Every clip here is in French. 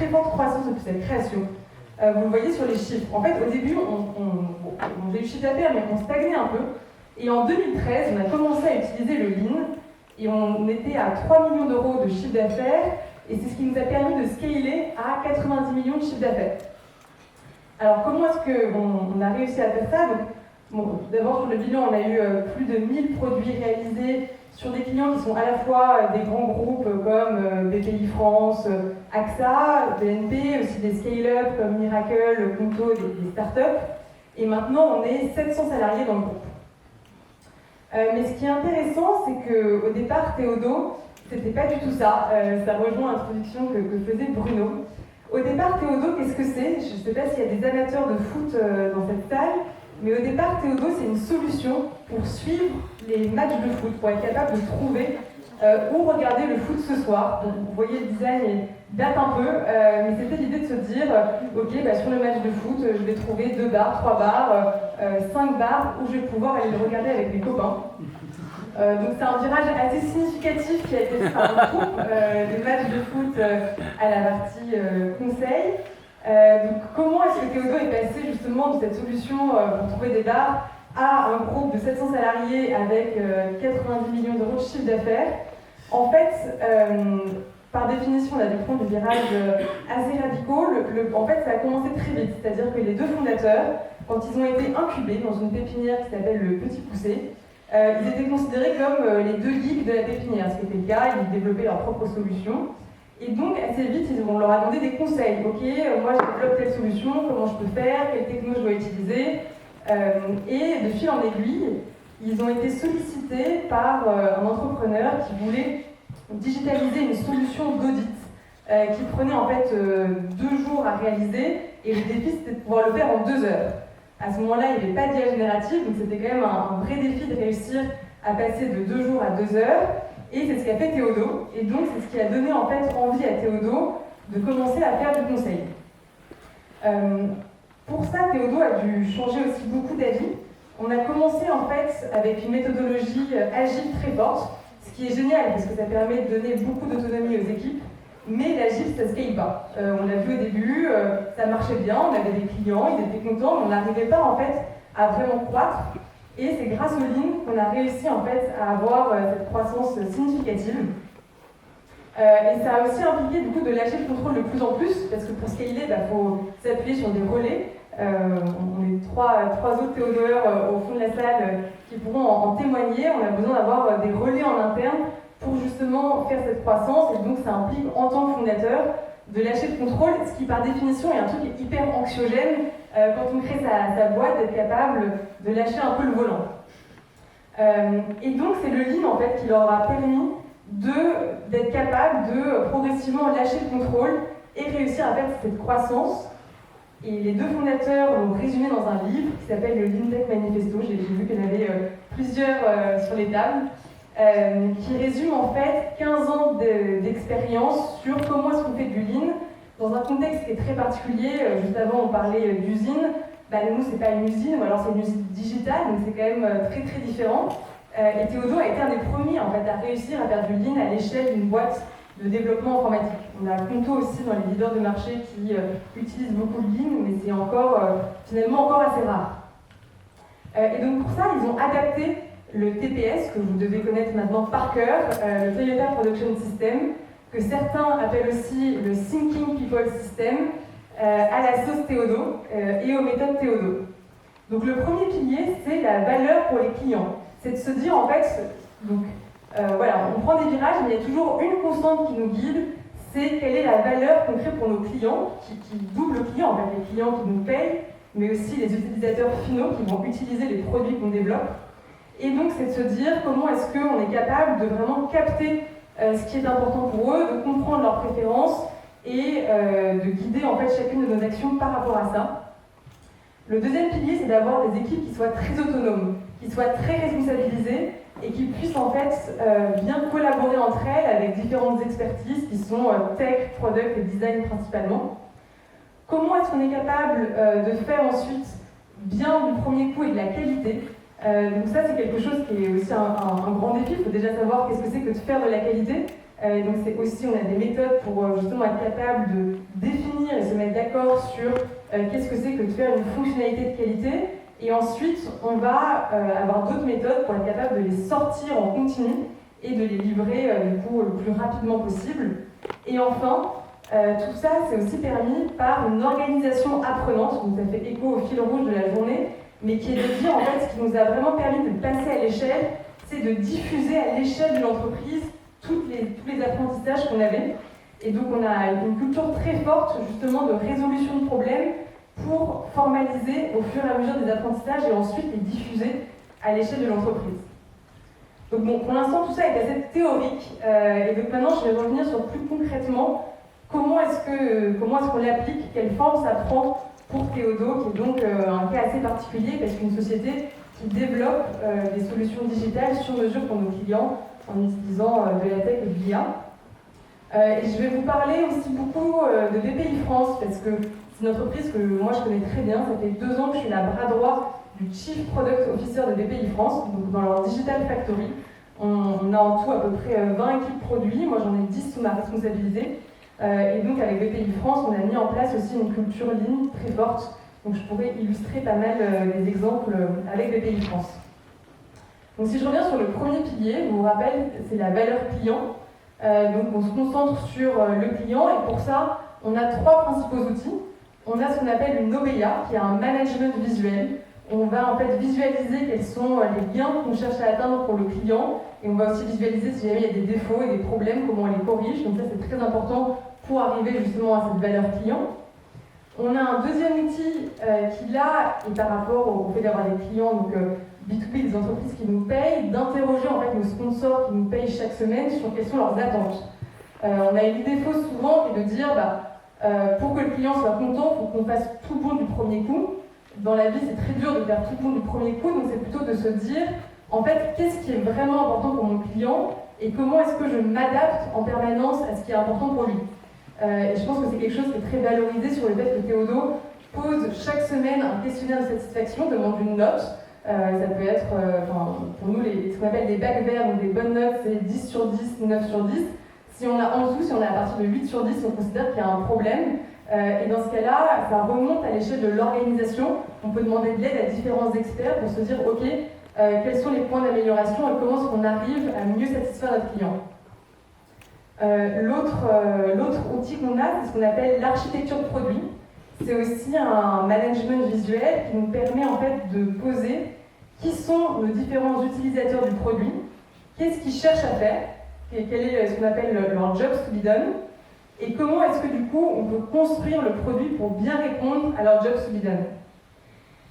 très forte croissance depuis cette création. Vous le voyez sur les chiffres. En fait, au début, on faisait du chiffre d'affaires, mais on stagnait un peu. Et en 2013, on a commencé à utiliser le Lean, et on était à 3 millions d'euros de chiffre d'affaires, et c'est ce qui nous a permis de scaler à 90 millions de chiffre d'affaires. Alors, comment est-ce qu'on a réussi à faire ça? D'abord, sur le bilan, on a eu plus de 1000 produits réalisés sur des clients qui sont à la fois des grands groupes comme BPI France, AXA, BNP, aussi des scale-up comme Miracle, Conto, des startups. Et maintenant, on est 700 salariés dans le groupe. Mais ce qui est intéressant, c'est qu'au départ, Théodo, c'était pas du tout ça. Ça rejoint l'introduction que faisait Bruno. Au départ, Théodo, qu'est-ce que c'est? Je ne sais pas s'il y a des amateurs de foot dans cette salle, mais au départ, Théodo, c'est une solution pour suivre les matchs de foot, pour être capable de trouver où regarder le foot ce soir. Donc, vous voyez, le design date un peu, mais c'était l'idée de se dire, ok, sur le match de foot, je vais trouver 2 bars, 3 bars, 5 bars, où je vais pouvoir aller le regarder avec mes copains. Donc c'est un virage assez significatif qui a été fait par le groupe, des matchs de foot à la partie conseil. Donc comment est-ce que Théodo est passé justement de cette solution pour trouver des bars à un groupe de 700 salariés avec 90 millions d'euros de chiffre d'affaires? En fait, par définition, on a dû prendre des virages assez radicaux. En fait, ça a commencé très vite, c'est-à-dire que les 2 fondateurs, quand ils ont été incubés dans une pépinière qui s'appelle le Petit Poussé, ils étaient considérés comme les 2 geeks de la pépinière, ce qui était le cas, ils développaient leurs propres solutions. Et donc, assez vite, on leur a demandé des conseils. Ok, moi je développe telle solution, comment je peux faire, quelle techno je dois utiliser. Et de fil en aiguille, ils ont été sollicités par un entrepreneur qui voulait digitaliser une solution d'audit qui prenait en fait 2 jours à réaliser, et le défi c'était de pouvoir le faire en 2 heures. À ce moment-là, il n'y avait pas d'IA générative, donc c'était quand même un vrai défi de réussir à passer de 2 jours à 2 heures, et c'est ce qu'a fait Théodo, et donc c'est ce qui a donné en fait envie à Théodo de commencer à faire du conseil. Pour ça, Théodo a dû changer aussi beaucoup d'avis. On a commencé en fait avec une méthodologie agile très forte, ce qui est génial parce que ça permet de donner beaucoup d'autonomie aux équipes, mais l'agile ça ne scale pas. On l'a vu au début, ça marchait bien, on avait des clients, ils étaient contents, mais on n'arrivait pas en fait à vraiment croître. Et c'est grâce au Lean qu'on a réussi en fait à avoir cette croissance significative. Et ça a aussi impliqué du coup de lâcher le contrôle de plus en plus, parce que pour scaler, faut s'appuyer sur des relais. On est trois autres théodores au fond de la salle qui pourront en témoigner. On a besoin d'avoir des relais en interne pour justement faire cette croissance, et donc ça implique en tant que fondateur de lâcher le contrôle, ce qui par définition est un truc hyper anxiogène quand on crée sa boîte, d'être capable de lâcher un peu le volant. Et donc c'est le Lean en fait qui leur a permis d'être capable de progressivement lâcher le contrôle et réussir à faire cette croissance. Et les 2 fondateurs l'ont résumé dans un livre qui s'appelle le Lean Tech Manifesto. J'ai vu qu'il y en avait plusieurs sur les tables, qui résume en fait 15 ans d'expérience sur comment est-ce qu'on fait du Lean dans un contexte qui est très particulier. Juste avant, on parlait d'usine. Nous, c'est pas une usine, ou alors c'est une usine digitale, donc c'est quand même très très différent. Et Théodo a été un des premiers en fait, à réussir à faire du Lean à l'échelle d'une boîte de développement informatique. On a Conto aussi dans les leaders de marché qui utilisent beaucoup le Lean, mais c'est finalement encore assez rare. Et donc pour ça, ils ont adapté le TPS, que vous devez connaître maintenant par cœur, le Toyota Production System, que certains appellent aussi le Thinking People System, à la sauce Théodo et aux méthodes Théodo. Donc le premier pilier, c'est la valeur pour les clients. C'est de se dire en fait, on prend des virages, mais il y a toujours une constante qui nous guide, c'est quelle est la valeur qu'on crée pour nos clients, qui double le client, en fait, les clients qui nous payent, mais aussi les utilisateurs finaux qui vont utiliser les produits qu'on développe. Et donc c'est de se dire comment est-ce qu'on est capable de vraiment capter ce qui est important pour eux, de comprendre leurs préférences et de guider en fait chacune de nos actions par rapport à ça. Le deuxième pilier, c'est d'avoir des équipes qui soient très autonomes, qui soient très responsabilisées et qui puissent en fait bien collaborer entre elles avec différentes expertises qui sont tech, product et design principalement. Comment est-ce qu'on est capable de faire ensuite bien du premier coup et de la qualité? Donc ça c'est quelque chose qui est aussi un grand défi. Il faut déjà savoir qu'est-ce que c'est que de faire de la qualité. Donc c'est aussi, on a des méthodes pour justement être capable de définir et se mettre d'accord sur qu'est-ce que c'est que de faire une fonctionnalité de qualité. Et ensuite, on va avoir d'autres méthodes pour être capable de les sortir en continu et de les livrer du coup, le plus rapidement possible. Et enfin, tout ça, c'est aussi permis par une organisation apprenante, donc ça fait écho au fil rouge de la journée, mais qui est de dire, en fait, ce qui nous a vraiment permis de passer à l'échelle, c'est de diffuser à l'échelle de l'entreprise tous les apprentissages qu'on avait. Et donc, on a une culture très forte, justement, de résolution de problèmes pour formaliser au fur et à mesure des apprentissages et ensuite les diffuser à l'échelle de l'entreprise. Donc bon, pour l'instant, tout ça est assez théorique, et donc maintenant, je vais revenir sur plus concrètement comment est-ce qu'on l'applique, quelle forme ça prend pour Théodo, qui est donc un cas assez particulier, parce qu'une société qui développe des solutions digitales sur mesure pour nos clients en utilisant de la tech et de l'IA. Et je vais vous parler aussi beaucoup de BPI France, parce que c'est une entreprise que moi je connais très bien. Ça fait 2 ans que je suis la bras droit du Chief Product Officer de BPI France, donc dans leur Digital Factory. On a en tout à peu près 20 équipes produits, moi j'en ai 10 sous ma responsabilité. Et donc avec BPI France, on a mis en place aussi une culture ligne très forte. Donc je pourrais illustrer pas mal des exemples avec BPI France. Donc si je reviens sur le premier pilier, je vous rappelle, c'est la valeur client. Donc on se concentre sur le client et pour ça, on a 3 principaux outils. On a ce qu'on appelle une OBA, qui est un management visuel. On va en fait visualiser quels sont les gains qu'on cherche à atteindre pour le client et on va aussi visualiser si jamais il y a des défauts et des problèmes, comment on les corrige. Donc ça c'est très important pour arriver justement à cette valeur client. On a un deuxième outil qui là, et par rapport au fait d'avoir des clients, donc B2B, des entreprises qui nous payent, d'interroger en fait nos sponsors qui nous payent chaque semaine sur quelles sont leurs attentes. On a une idée fausse souvent qui est de dire pour que le client soit content, il faut qu'on fasse tout bon du premier coup. Dans la vie, c'est très dur de faire tout bon du premier coup, donc c'est plutôt de se dire en fait qu'est-ce qui est vraiment important pour mon client et comment est-ce que je m'adapte en permanence à ce qui est important pour lui. Et je pense que c'est quelque chose qui est très valorisé sur le fait que Théodo pose chaque semaine un questionnaire de satisfaction, demande une note. Ça peut être, pour nous, ce qu'on appelle des bacs verts, donc des bonnes notes, c'est 10 sur 10, 9 sur 10. Si on a en dessous, si on est à partir de 8 sur 10, on considère qu'il y a un problème. Et dans ce cas-là, ça remonte à l'échelle de l'organisation. On peut demander de l'aide à différents experts pour se dire, OK, quels sont les points d'amélioration et comment est-ce qu'on arrive à mieux satisfaire notre client. L'autre outil qu'on a, c'est ce qu'on appelle l'architecture de produit. C'est aussi un management visuel qui nous permet en fait de poser qui sont nos différents utilisateurs du produit, qu'est-ce qu'ils cherchent à faire, et quel est ce qu'on appelle leur job to be done, et comment est-ce que du coup on peut construire le produit pour bien répondre à leur job to be done.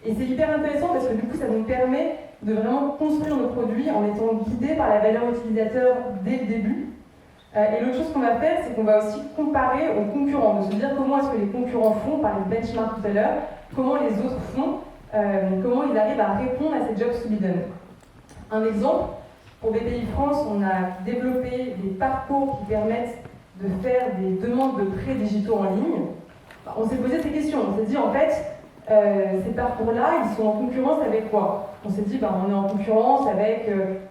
Et c'est hyper intéressant parce que du coup ça nous permet de vraiment construire nos produits en étant guidés par la valeur utilisateur dès le début. Et l'autre chose qu'on va faire, c'est qu'on va aussi comparer aux concurrents, de se dire comment est-ce que les concurrents font, par les benchmarks tout à l'heure, comment les autres font, comment ils arrivent à répondre à ces jobs to be done. Un exemple, pour BPI France, on a développé des parcours qui permettent de faire des demandes de prêts digitaux en ligne. On s'est posé ces questions, on s'est dit en fait, ces parcours-là, ils sont en concurrence avec quoi? On s'est dit, on est en concurrence avec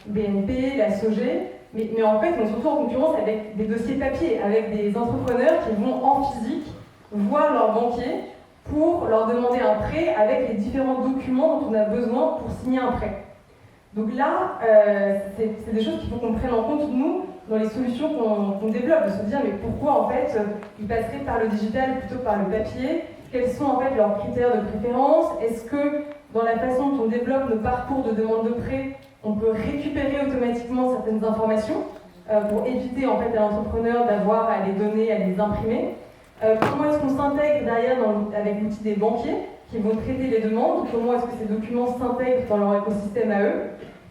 BNP, la SOG, mais en fait, on est surtout en concurrence avec des dossiers papier, avec des entrepreneurs qui vont en physique voir leur banquier pour leur demander un prêt avec les différents documents dont on a besoin pour signer un prêt. Donc là, c'est des choses qu'il faut qu'on prenne en compte, nous, dans les solutions qu'on développe, de se dire mais pourquoi en fait ils passeraient par le digital plutôt que par le papier? Quels sont en fait leurs critères de préférence? Est-ce que dans la façon dont on développe nos parcours de demande de prêt, on peut récupérer automatiquement certaines informations pour éviter en fait à l'entrepreneur d'avoir à les donner, à les imprimer? Comment est-ce qu'on s'intègre derrière avec l'outil des banquiers qui vont traiter les demandes? Comment est-ce que ces documents s'intègrent dans leur écosystème à eux?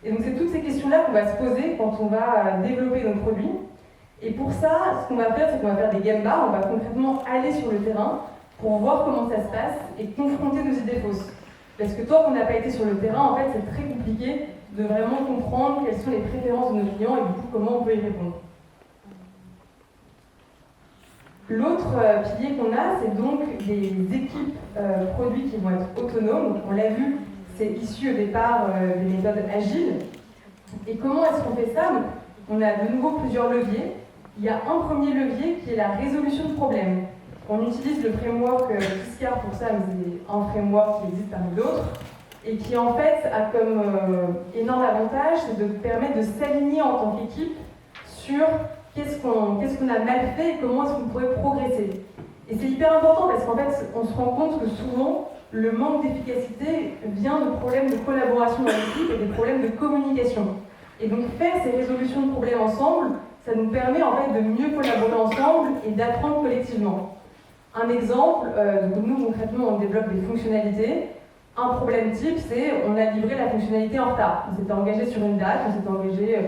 Et donc c'est toutes ces questions-là qu'on va se poser quand on va développer nos produits. Et pour ça, ce qu'on va faire, c'est qu'on va faire des game bars, on va concrètement aller sur le terrain pour voir comment ça se passe et confronter nos idées fausses. Parce que tant qu'on n'a pas été sur le terrain, en fait, c'est très compliqué de vraiment comprendre quelles sont les préférences de nos clients et du coup, comment on peut y répondre. L'autre pilier qu'on a, c'est donc des équipes produits qui vont être autonomes. Donc, on l'a vu, c'est issu au départ des méthodes agiles. Et comment est-ce qu'on fait ça? Donc, on a de nouveau plusieurs leviers. il y a un premier levier qui est la résolution de problèmes. On utilise le framework Piscar pour ça, mais c'est un framework qui existe parmi d'autres, et qui en fait a comme énorme avantage, c'est de permettre de s'aligner en tant qu'équipe sur qu'est-ce qu'on a mal fait et comment est-ce qu'on pourrait progresser. Et c'est hyper important parce qu'en fait, on se rend compte que souvent, le manque d'efficacité vient de problèmes de collaboration dans l'équipe et des problèmes de communication. Et donc faire ces résolutions de problèmes ensemble, ça nous permet en fait de mieux collaborer ensemble et d'apprendre collectivement. Un exemple, donc nous concrètement on développe des fonctionnalités. Un problème type, c'est on a livré la fonctionnalité en retard. On s'était engagé sur une date, on s'était engagé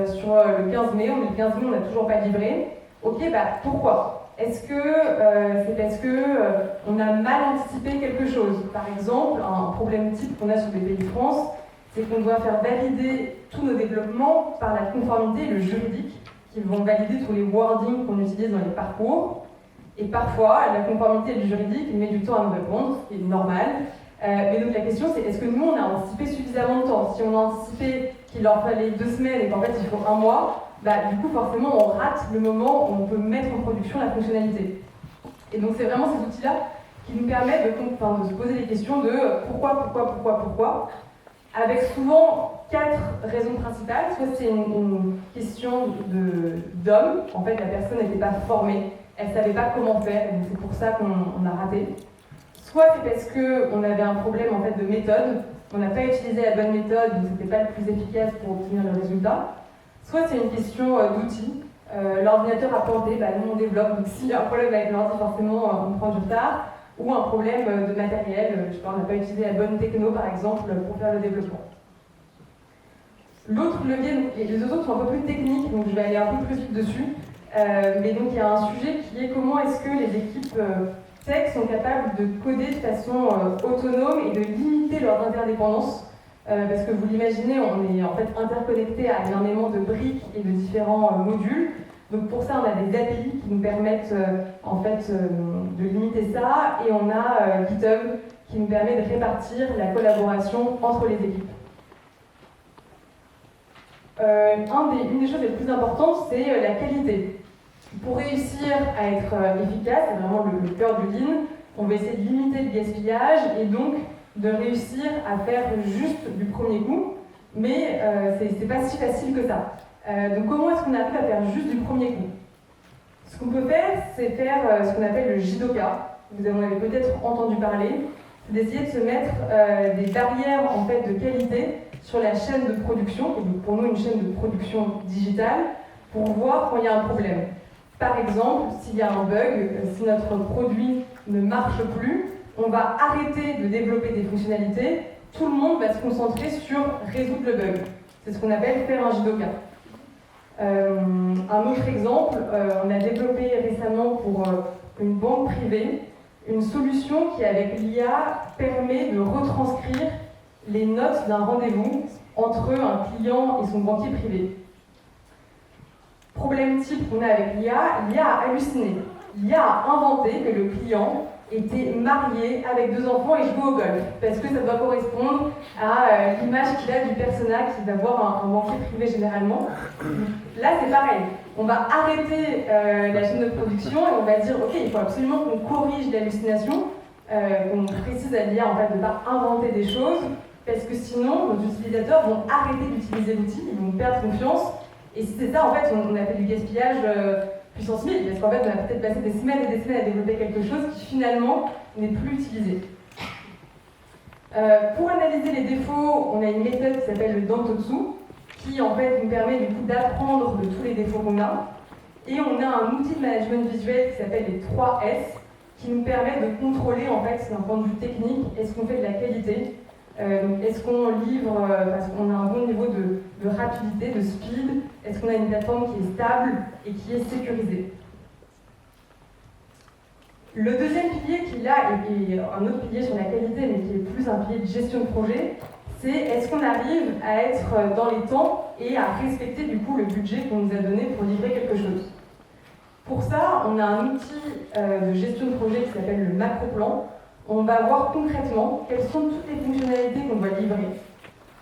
sur le 15 mai, on est le 15 mai, on n'a toujours pas livré. Ok, pourquoi ? Est-ce que c'est parce qu'on a mal anticipé quelque chose ? Par exemple, un problème type qu'on a sur les pays de France, c'est qu'on doit faire valider tous nos développements par la conformité et le juridique, qui vont valider tous les wordings qu'on utilise dans les parcours. Et parfois, la conformité et le juridique met du temps à nous répondre, ce qui est normal. Mais donc la question c'est, est-ce que nous on a anticipé suffisamment de temps ? Si on a anticipé qu'il leur fallait 2 semaines et qu'en fait il faut 1 mois, du coup forcément on rate le moment où on peut mettre en production la fonctionnalité. Et donc c'est vraiment ces outils-là qui nous permettent de se poser les questions de pourquoi, avec souvent 4 raisons principales. Soit c'est une question d'homme, en fait la personne n'était pas formée, elle ne savait pas comment faire, et donc c'est pour ça qu'on a raté. Soit c'est parce qu'on avait un problème en fait de méthode, on n'a pas utilisé la bonne méthode, donc c'était pas le plus efficace pour obtenir le résultat. Soit c'est une question d'outils, l'ordinateur a planté, nous on développe, donc s'il y a un problème avec l'ordi, forcément on prend du retard. Ou un problème de matériel, je sais pas, on n'a pas utilisé la bonne techno par exemple pour faire le développement. L'autre levier, donc, les deux autres sont un peu plus techniques, donc je vais aller un peu plus vite dessus. Mais donc il y a un sujet qui est comment est-ce que les équipes tech sont capables de coder de façon autonome et de limiter leur interdépendance. Parce que vous l'imaginez, on est en fait interconnecté à énormément de briques et de différents modules. Donc pour ça, on a des API qui nous permettent de limiter ça, et on a GitHub qui nous permet de répartir la collaboration entre les équipes. Une des choses les plus importantes, c'est la qualité. Pour réussir à être efficace, c'est vraiment le cœur du Lean, on va essayer de limiter le gaspillage et donc de réussir à faire juste du premier coup, mais c'est pas si facile que ça. Donc comment est-ce qu'on arrive à faire juste du premier coup ? Ce qu'on peut faire, c'est faire ce qu'on appelle le Jidoka. Vous en avez peut-être entendu parler. C'est d'essayer de se mettre des barrières en fait, de qualité sur la chaîne de production, qui est donc pour nous une chaîne de production digitale, pour voir quand il y a un problème. Par exemple, s'il y a un bug, si notre produit ne marche plus, on va arrêter de développer des fonctionnalités, tout le monde va se concentrer sur résoudre le bug. C'est ce qu'on appelle faire un Jidoka. Un autre exemple, on a développé récemment pour une banque privée une solution qui, avec l'IA, permet de retranscrire les notes d'un rendez-vous entre un client et son banquier privé. Problème type qu'on a avec l'IA a halluciné. L'IA a inventé que le client était marié avec 2 enfants et jouait au golf, parce que ça doit correspondre à l'image qu'il a du personnage qui va voir un banquier privé généralement. Là, c'est pareil. On va arrêter la chaîne de production et on va dire ok, il faut absolument qu'on corrige l'hallucination, qu'on précise à l'IA en fait, de ne pas inventer des choses, parce que sinon, nos utilisateurs vont arrêter d'utiliser l'outil, ils vont perdre confiance. Et si c'est ça, en fait, on a fait du gaspillage puissance 1000, parce qu'en fait, on a peut-être passé des semaines et des semaines à développer quelque chose qui finalement n'est plus utilisé. Pour analyser les défauts, on a une méthode qui s'appelle le Dantotsu, qui en fait nous permet du coup d'apprendre de tous les défauts qu'on a. Et on a un outil de management visuel qui s'appelle les 3 S, qui nous permet de contrôler en fait d'un point de vue technique, est-ce qu'on fait de la qualité, est-ce qu'on livre, parce qu'on a un bon niveau de rapidité, de speed, est-ce qu'on a une plateforme qui est stable et qui est sécurisée. Le deuxième pilier qui là est un autre pilier sur la qualité, mais qui est plus un pilier de gestion de projet, c'est est-ce qu'on arrive à être dans les temps et à respecter du coup le budget qu'on nous a donné pour livrer quelque chose. Pour ça, on a un outil de gestion de projet qui s'appelle le macro-plan. On va voir concrètement quelles sont toutes les fonctionnalités qu'on doit livrer.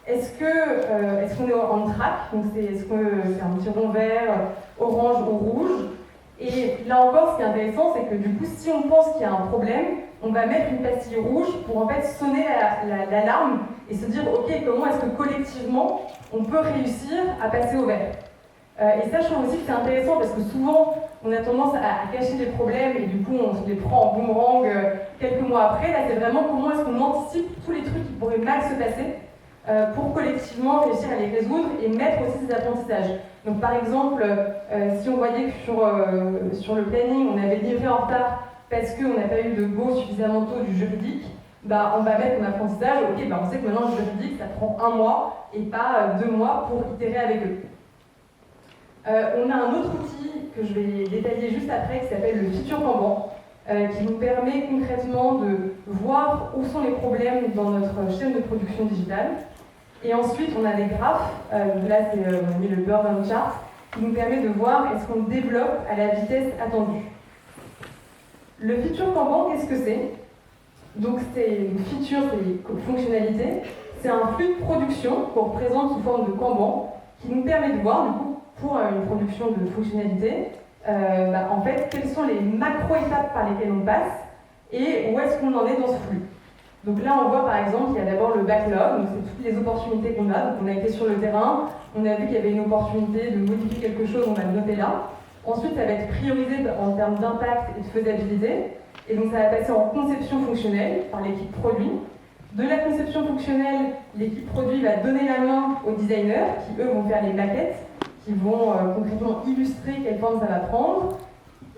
Est-ce qu'on est on track, donc est-ce que c'est un petit rond vert, orange ou rouge. Et là encore, ce qui est intéressant, c'est que du coup, si on pense qu'il y a un problème, on va mettre une pastille rouge pour en fait sonner l'alarme et se dire, ok, comment est-ce que collectivement, on peut réussir à passer au vert. Et ça, je trouve aussi que c'est intéressant parce que souvent, on a tendance à cacher les problèmes et du coup, on se les prend en boomerang quelques mois après. Là, c'est vraiment comment est-ce qu'on anticipe tous les trucs qui pourraient mal se passer pour collectivement réussir à les résoudre et mettre aussi ces apprentissages. Donc par exemple, si on voyait que sur le planning, on avait livré en retard parce qu'on n'a pas eu de go suffisamment tôt du juridique, bah, on va mettre un apprentissage, ok, bah, on sait que maintenant le juridique, ça prend 1 mois et pas 2 mois pour itérer avec eux. On a un autre outil que je vais détailler juste après qui s'appelle le Feature Kanban, qui nous permet concrètement de voir où sont les problèmes dans notre chaîne de production digitale. Et ensuite, on a des graphes, là on a mis le burn chart, qui nous permet de voir est-ce qu'on développe à la vitesse attendue. Le Feature Kanban, qu'est-ce que c'est? Donc c'est une feature, c'est une fonctionnalité, c'est un flux de production qu'on représente sous forme de Kanban, qui nous permet de voir, du coup, pour une production de fonctionnalité, en fait, quelles sont les macro-étapes par lesquelles on passe et où est-ce qu'on en est dans ce flux. Donc là, on voit par exemple qu'il y a d'abord le backlog, donc c'est toutes les opportunités qu'on a. Donc on a été sur le terrain, on a vu qu'il y avait une opportunité de modifier quelque chose, on va le noter là. Ensuite, ça va être priorisé en termes d'impact et de faisabilité. Et donc ça va passer en conception fonctionnelle par l'équipe produit. De la conception fonctionnelle, l'équipe produit va donner la main aux designers qui, eux, vont faire les maquettes, qui vont concrètement illustrer quelle forme ça va prendre.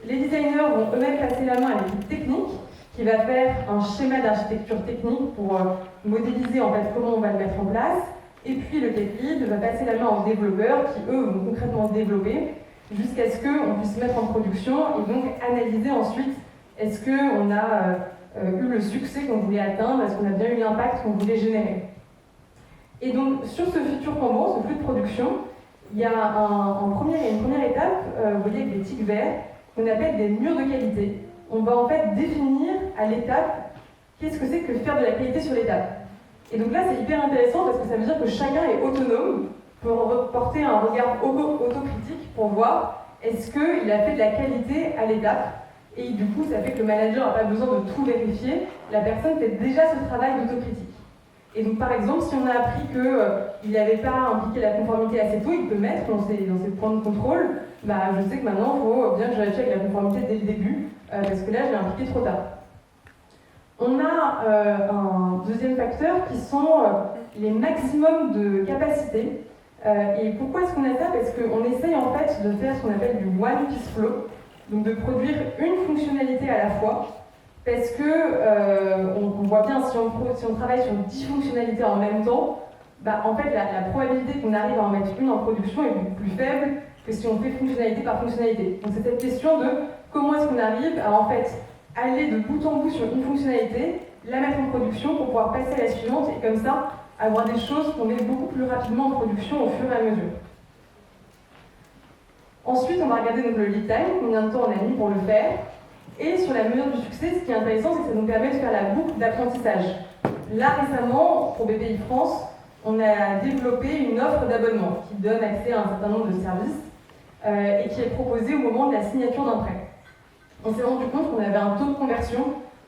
Les designers vont eux-mêmes passer la main à l'équipe technique, qui va faire un schéma d'architecture technique pour modéliser en fait comment on va le mettre en place. Et puis le tech lead va passer la main aux développeurs qui, eux, vont concrètement développer jusqu'à ce qu'on puisse mettre en production et donc analyser ensuite est-ce qu'on a eu le succès qu'on voulait atteindre, est-ce qu'on a bien eu l'impact qu'on voulait générer. Et donc sur ce futur Kanban, ce flux de production, il y a une première étape, vous voyez avec des tics verts, qu'on appelle des murs de qualité. On va en fait définir à l'étape qu'est-ce que c'est que faire de la qualité sur l'étape. Et donc là, c'est hyper intéressant parce que ça veut dire que chacun est autonome, peut porter un regard autocritique pour voir est-ce qu'il a fait de la qualité à l'étape. Et du coup, ça fait que le manager n'a pas besoin de tout vérifier, la personne fait déjà ce travail d'autocritique. Et donc par exemple, si on a appris qu'il n'avait pas impliqué la conformité assez tôt, il peut mettre dans ses points de contrôle, je sais que maintenant, il faut bien que je vérifie avec la conformité dès le début, parce que là, je l'ai impliqué trop tard. On a un deuxième facteur qui sont les maximums de capacité. Et pourquoi est-ce qu'on a ça? Parce qu'on essaye en fait de faire ce qu'on appelle du one piece flow, donc de produire une fonctionnalité à la fois, parce que on voit bien si on travaille sur 10 fonctionnalités en même temps, en fait la probabilité qu'on arrive à en mettre une en production est beaucoup plus faible que si on fait fonctionnalité par fonctionnalité. Donc c'est cette question de comment est-ce qu'on arrive à en fait aller de bout en bout sur une fonctionnalité, la mettre en production pour pouvoir passer à la suivante et comme ça avoir des choses qu'on met beaucoup plus rapidement en production au fur et à mesure. Ensuite, on va regarder donc le lead time, combien de temps on a mis pour le faire. Et sur la mesure du succès, ce qui est intéressant, c'est que ça nous permet de faire la boucle d'apprentissage. Là, récemment, pour BPI France, on a développé une offre d'abonnement qui donne accès à un certain nombre de services et qui est proposée au moment de la signature d'un prêt. On s'est rendu compte qu'on avait un taux de conversion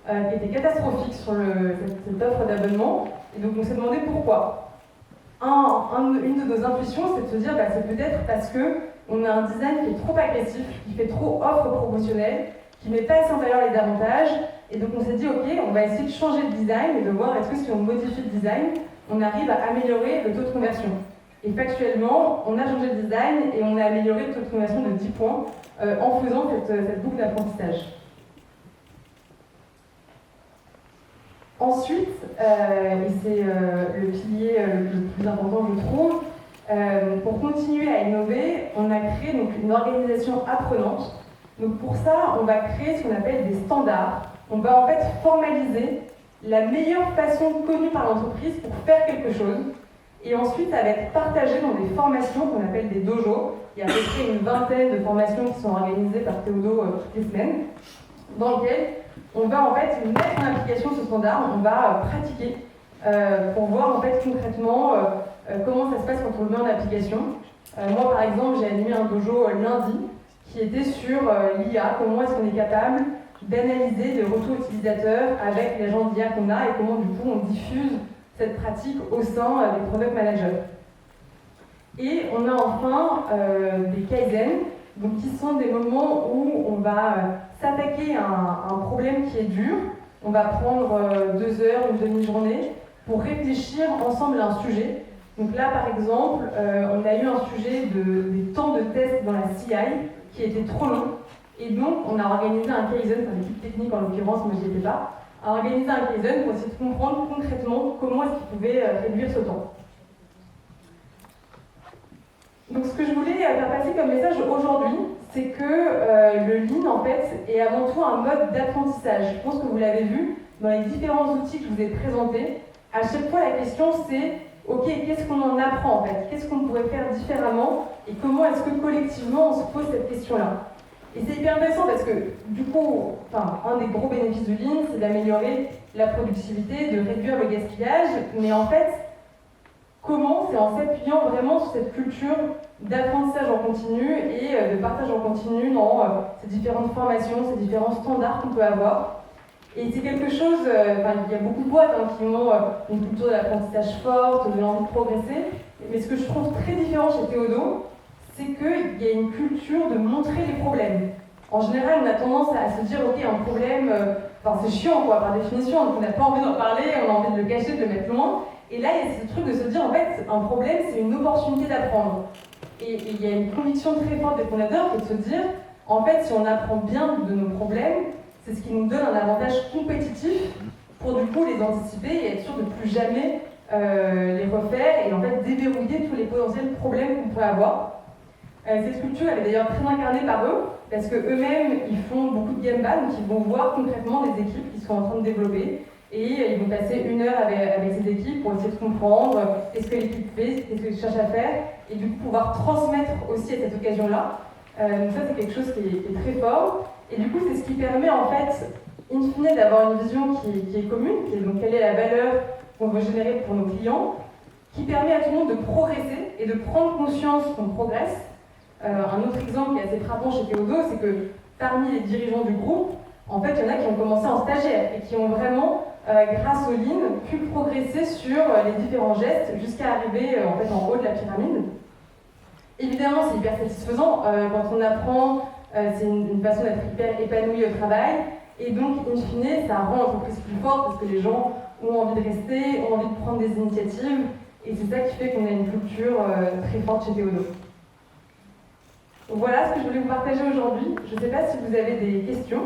qui était catastrophique sur cette offre d'abonnement. Et donc on s'est demandé pourquoi. Une de nos intuitions, c'est de se dire c'est peut-être parce qu'on a un design qui est trop agressif, qui fait trop offre promotionnelle, qui ne met pas assez en valeur les avantages. Et donc on s'est dit, ok, on va essayer de changer de design et de voir est-ce que si on modifie le design, on arrive à améliorer le taux de conversion. Et factuellement, on a changé de design et on a amélioré le taux de conversion de 10 points en faisant cette boucle d'apprentissage. Ensuite, et c'est le pilier le plus important je trouve, pour continuer à innover, on a créé donc, une organisation apprenante. Donc pour ça, on va créer ce qu'on appelle des standards. On va en fait formaliser la meilleure façon connue par l'entreprise pour faire quelque chose. Et ensuite, ça va être partagé dans des formations qu'on appelle des dojos. Il y a à peu près une vingtaine de formations qui sont organisées par Théodo toutes les semaines, dans lesquelles on va en fait mettre en application ce standard, on va pratiquer pour voir en fait concrètement comment ça se passe quand on le met en application. Moi, par exemple, j'ai animé un dojo lundi qui était sur l'IA, comment est-ce qu'on est capable d'analyser les retours utilisateurs avec l'agent d'IA qu'on a et comment, du coup, on diffuse cette pratique au sein des product managers. Et on a enfin des kaizen, donc qui sont des moments où on va s'attaquer à un problème qui est dur. On va prendre 2 heures, une demi-journée pour réfléchir ensemble à un sujet. Donc là, par exemple, on a eu un sujet des temps de test dans la CI qui était trop long. Et donc, on a organisé un kaizen, enfin l'équipe technique en l'occurrence, moi j'y étais pas, a organisé un kaizen pour essayer de comprendre concrètement comment est-ce qu'ils pouvaient réduire ce temps. Donc ce que je voulais faire passer comme message aujourd'hui, c'est que le Lean, en fait, est avant tout un mode d'apprentissage. Je pense que vous l'avez vu dans les différents outils que je vous ai présentés. À chaque fois, la question c'est, ok, qu'est-ce qu'on en apprend en fait? Qu'est-ce qu'on pourrait faire différemment? Et comment est-ce que collectivement on se pose cette question-là? Et c'est hyper intéressant parce que, du coup, un des gros bénéfices du Lean, c'est d'améliorer la productivité, de réduire le gaspillage, mais en fait, comment? C'est en s'appuyant vraiment sur cette culture d'apprentissage en continu et de partage en continu dans ces différentes formations, ces différents standards qu'on peut avoir. Et c'est quelque chose, il y a beaucoup de boîtes qui ont une culture de l'apprentissage forte, de l'envie de progresser, mais ce que je trouve très différent chez Théodo, c'est qu'il y a une culture de montrer les problèmes. En général, on a tendance à se dire, ok, un problème, c'est chiant quoi, par définition, donc on n'a pas envie d'en parler, on a envie de le cacher, de le mettre loin. Et là, il y a ce truc de se dire, en fait, un problème, c'est une opportunité d'apprendre. Et il y a une conviction très forte des fondateurs qui est de se dire, en fait, si on apprend bien de nos problèmes, c'est ce qui nous donne un avantage compétitif pour du coup les anticiper et être sûr de plus jamais les refaire et en fait déverrouiller tous les potentiels problèmes qu'on pourrait avoir. Cette culture, elle est d'ailleurs très incarnée par eux, parce qu'eux-mêmes, ils font beaucoup de Gemba, donc ils vont voir concrètement des équipes qui sont en train de développer, et ils vont passer 1 heure avec ces équipes pour essayer de comprendre qu'est-ce que l'équipe fait, qu'est-ce qu'elle cherche à faire, et du coup pouvoir transmettre aussi à cette occasion-là. Donc ça, c'est quelque chose qui est très fort, et du coup, c'est ce qui permet en fait, in fine, d'avoir une vision qui est commune, qui est donc quelle est la valeur qu'on veut générer pour nos clients, qui permet à tout le monde de progresser et de prendre conscience qu'on progresse. Un autre exemple qui est assez frappant chez Théodo, c'est que parmi les dirigeants du groupe, en fait, il y en a qui ont commencé en stagiaire et qui ont vraiment, grâce au Lean, pu progresser sur les différents gestes jusqu'à arriver en haut de la pyramide. Évidemment, c'est hyper satisfaisant. Quand on apprend, c'est une façon d'être hyper épanoui au travail. Et donc, in fine, ça rend l'entreprise plus forte parce que les gens ont envie de rester, ont envie de prendre des initiatives. Et c'est ça qui fait qu'on a une culture très forte chez Théodo. Voilà ce que je voulais vous partager aujourd'hui. Je ne sais pas si vous avez des questions.